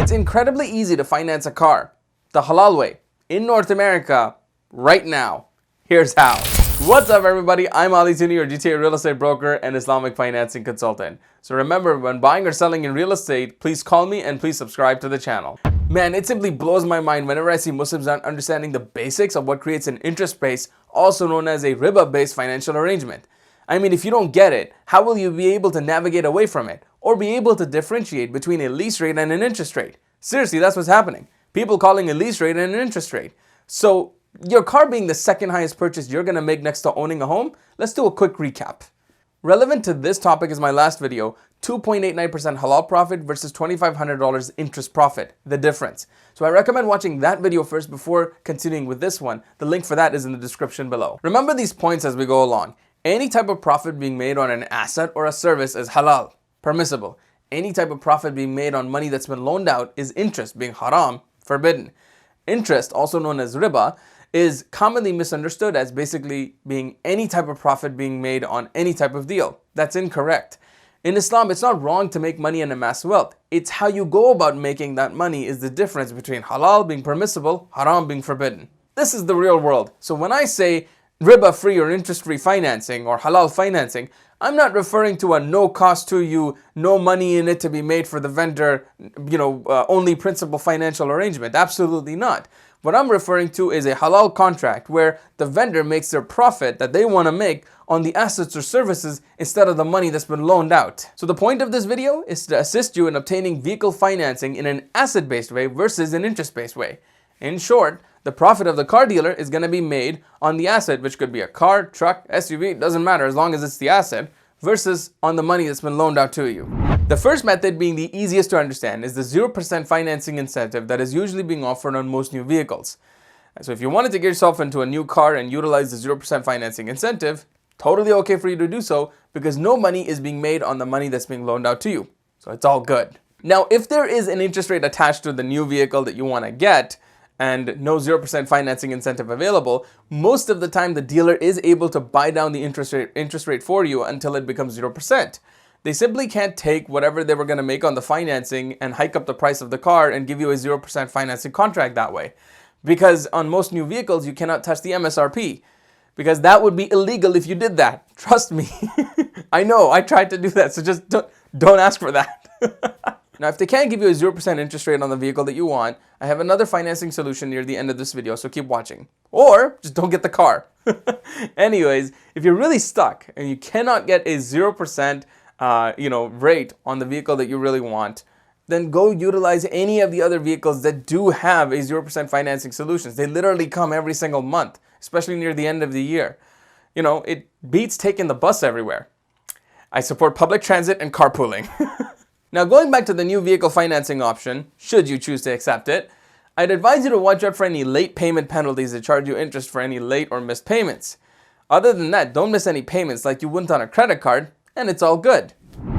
It's incredibly easy to finance a car the halal way in North America right now. Here's how. What's up everybody, I'm Tunio, your GTA real estate broker and Islamic financing consultant. So remember, when buying or selling in real estate, please call me and please subscribe to the channel. Man, it simply blows my mind whenever I see Muslims not understanding the basics of what creates an interest-based, also known as a Riba-based financial arrangement. I mean, if you don't get it, how will you be able to navigate away from it or be able to differentiate between a lease rate and an interest rate? Seriously, that's what's happening. People calling a lease rate and an interest rate. So your car being the second highest purchase you're going to make next to owning a home, let's do a quick recap. Relevant to this topic is my last video, 2.89% halal profit versus $2,500 interest profit, the difference. So I recommend watching that video first before continuing with this one. The link for that is in the description below. Remember these points as we go along. Any type of profit being made on an asset or a service is halal, permissible. Any type of profit being made on money that's been loaned out is interest, being haram, forbidden. Interest, also known as riba, is commonly misunderstood as basically being any type of profit being made on any type of deal. That's incorrect. In Islam, it's not wrong to make money and amass wealth. It's how you go about making that money is the difference between halal being permissible, haram being forbidden. This is the real world. So when I say riba-free or interest-free financing or halal financing, I'm not referring to a no cost to you, no money in it to be made for the vendor, only principal financial arrangement. Absolutely not. What I'm referring to is a halal contract where the vendor makes their profit that they want to make on the assets or services instead of the money that's been loaned out. So the point of this video is to assist you in obtaining vehicle financing in an asset-based way versus an interest-based way. In short, the profit of the car dealer is going to be made on the asset, which could be a car, truck, SUV, it doesn't matter as long as it's the asset, versus on the money that's been loaned out to you. The first method, being the easiest to understand, is the 0% financing incentive that is usually being offered on most new vehicles. So if you wanted to get yourself into a new car and utilize the 0% financing incentive, totally okay for you to do so because no money is being made on the money that's being loaned out to you. So it's all good. Now, if there is an interest rate attached to the new vehicle that you want to get, and no 0% financing incentive available, most of the time the dealer is able to buy down the interest rate for you until it becomes 0%. They simply can't take whatever they were going to make on the financing and hike up the price of the car and give you a 0% financing contract that way. Because on most new vehicles, you cannot touch the MSRP. Because that would be illegal if you did that. Trust me. I know, I tried to do that, so just don't ask for that. Now, if they can't give you a 0% interest rate on the vehicle that you want, I have another financing solution near the end of this video, so keep watching. Or just don't get the car. Anyways, if you're really stuck and you cannot get a 0% rate on the vehicle that you really want, then go utilize any of the other vehicles that do have a 0% financing solutions. They literally come every single month, especially near the end of the year. It beats taking the bus everywhere. I support public transit and carpooling. Now, going back to the new vehicle financing option, should you choose to accept it, I'd advise you to watch out for any late payment penalties that charge you interest for any late or missed payments. Other than that, don't miss any payments like you wouldn't on a credit card, and it's all good.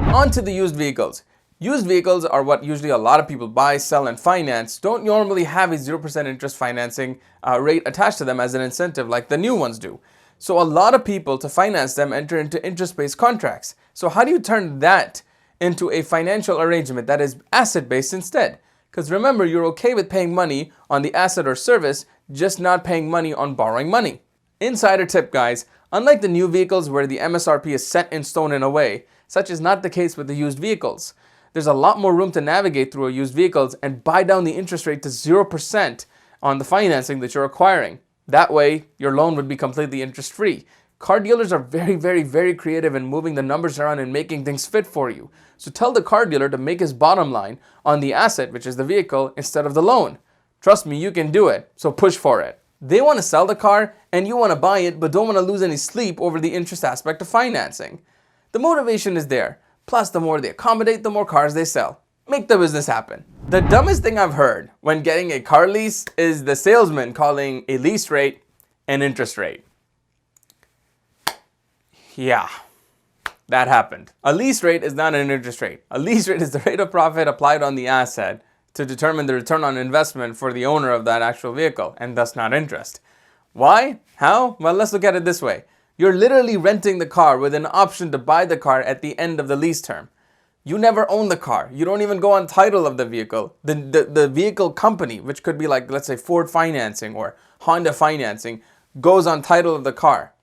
On to the used vehicles. Used vehicles are what usually a lot of people buy, sell, and finance. Don't normally have a 0% interest financing rate attached to them as an incentive like the new ones do. So a lot of people, to finance them, enter into interest-based contracts. So how do you turn that into a financial arrangement that is asset-based instead? Because remember, you're okay with paying money on the asset or service, just not paying money on borrowing money. Insider tip, guys, unlike the new vehicles where the MSRP is set in stone in a way, such is not the case with the used vehicles. There's a lot more room to navigate through used vehicles and buy down the interest rate to 0% on the financing that you're acquiring. That way, your loan would be completely interest-free. Car dealers are very, very, very creative in moving the numbers around and making things fit for you. So tell the car dealer to make his bottom line on the asset, which is the vehicle, instead of the loan. Trust me, you can do it, so push for it. They want to sell the car and you want to buy it, but don't want to lose any sleep over the interest aspect of financing. The motivation is there. Plus, the more they accommodate, the more cars they sell. Make the business happen. The dumbest thing I've heard when getting a car lease is the salesman calling a lease rate an interest rate. Yeah, that happened. A lease rate is not an interest rate. A lease rate is the rate of profit applied on the asset to determine the return on investment for the owner of that actual vehicle, and thus not interest. Why? How? Well, let's look at it this way. You're literally renting the car with an option to buy the car at the end of the lease term. You never own the car. You don't even go on title of the vehicle. The vehicle company, which could be like, let's say, Ford Financing or Honda Financing, goes on title of the car.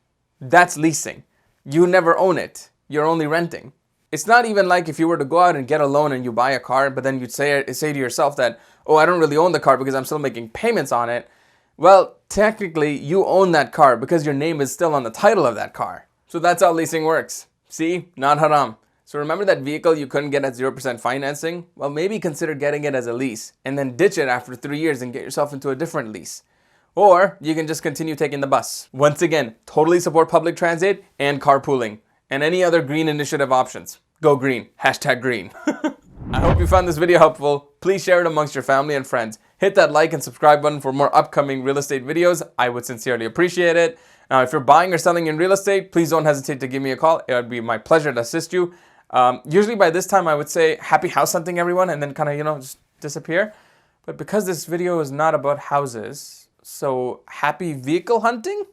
That's leasing. You never own it. You're only renting. It's not even like if you were to go out and get a loan and you buy a car, but then you'd say to yourself that, oh, I don't really own the car because I'm still making payments on it. Well, technically, you own that car because your name is still on the title of that car. So that's how leasing works. See? Not haram. So remember that vehicle you couldn't get at 0% financing? Well, maybe consider getting it as a lease and then ditch it after 3 years and get yourself into a different lease. Or you can just continue taking the bus. Once again, totally support public transit and carpooling and any other green initiative options. Go green. Hashtag green. I hope you found this video helpful. Please share it amongst your family and friends. Hit that like and subscribe button for more upcoming real estate videos. I would sincerely appreciate it. Now, if you're buying or selling in real estate, please don't hesitate to give me a call. It would be my pleasure to assist you. Usually by this time I would say happy house hunting everyone and then kind of, just disappear. But because this video is not about houses, so happy vehicle hunting?